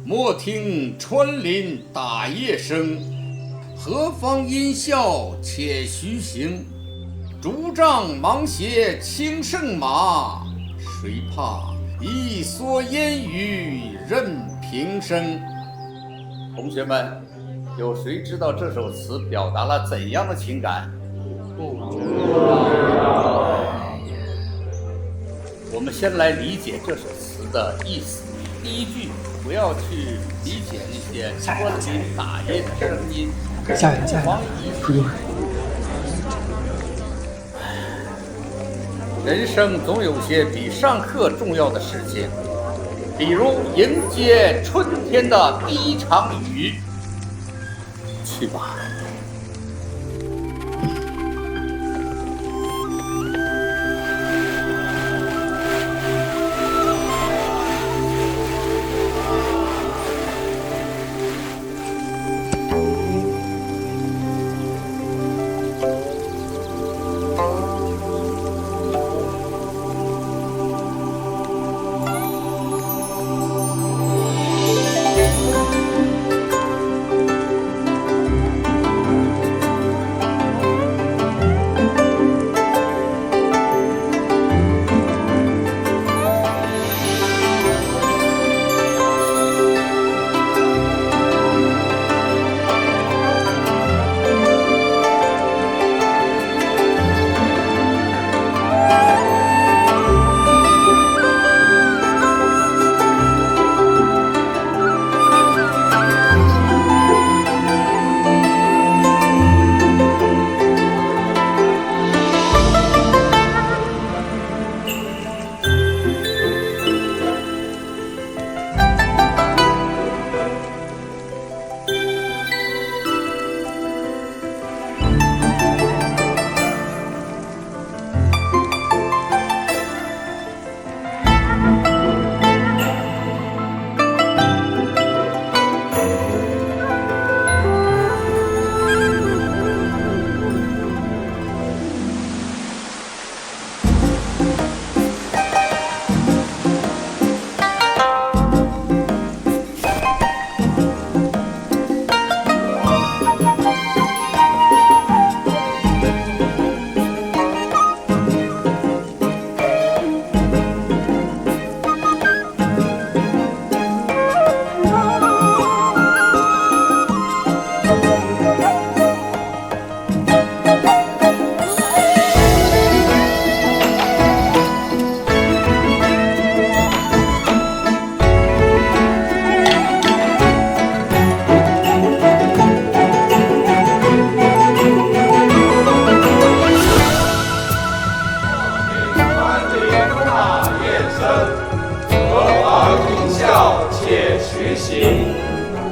莫听穿林打叶声，何妨吟啸且徐行。竹杖芒鞋轻胜马，谁怕一蓑烟雨任平生。同学们，有谁知道这首词表达了怎样的情感？不知道。我们先来理解这首词的意思。第一句，不要去理解那些穿林打叶的声音，不妨一起。人生总有些比上课重要的事情，比如迎接春天的第一场雨。去吧。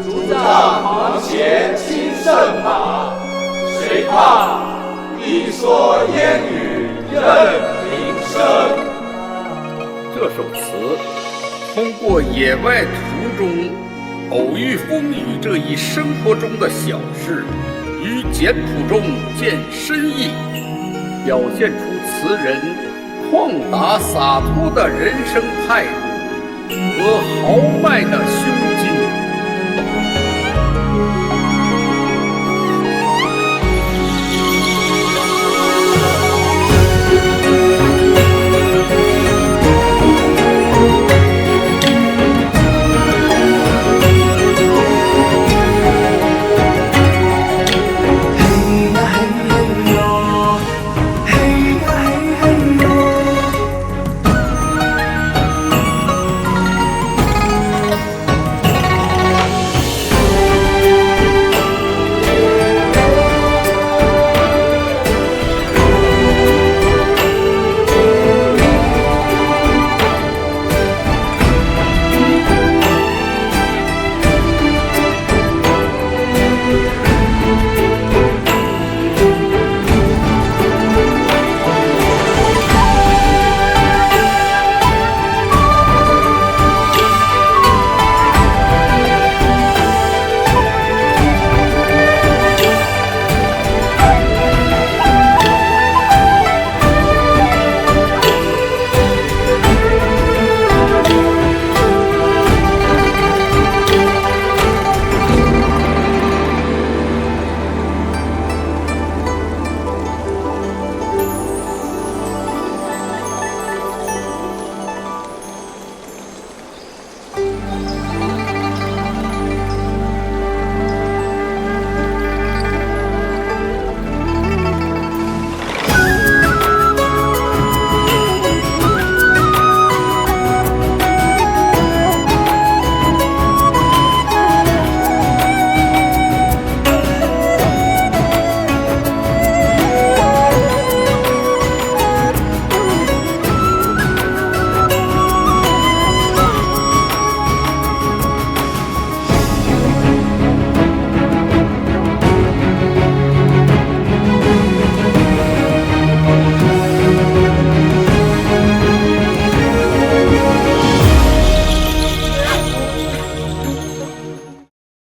竹杖芒鞋轻胜马，谁怕一蓑烟雨任平生。这首词通过野外途中偶遇风雨这一生活中的小事，于简朴中见深意，表现出词人旷达洒脱的人生态度和豪迈的胸襟。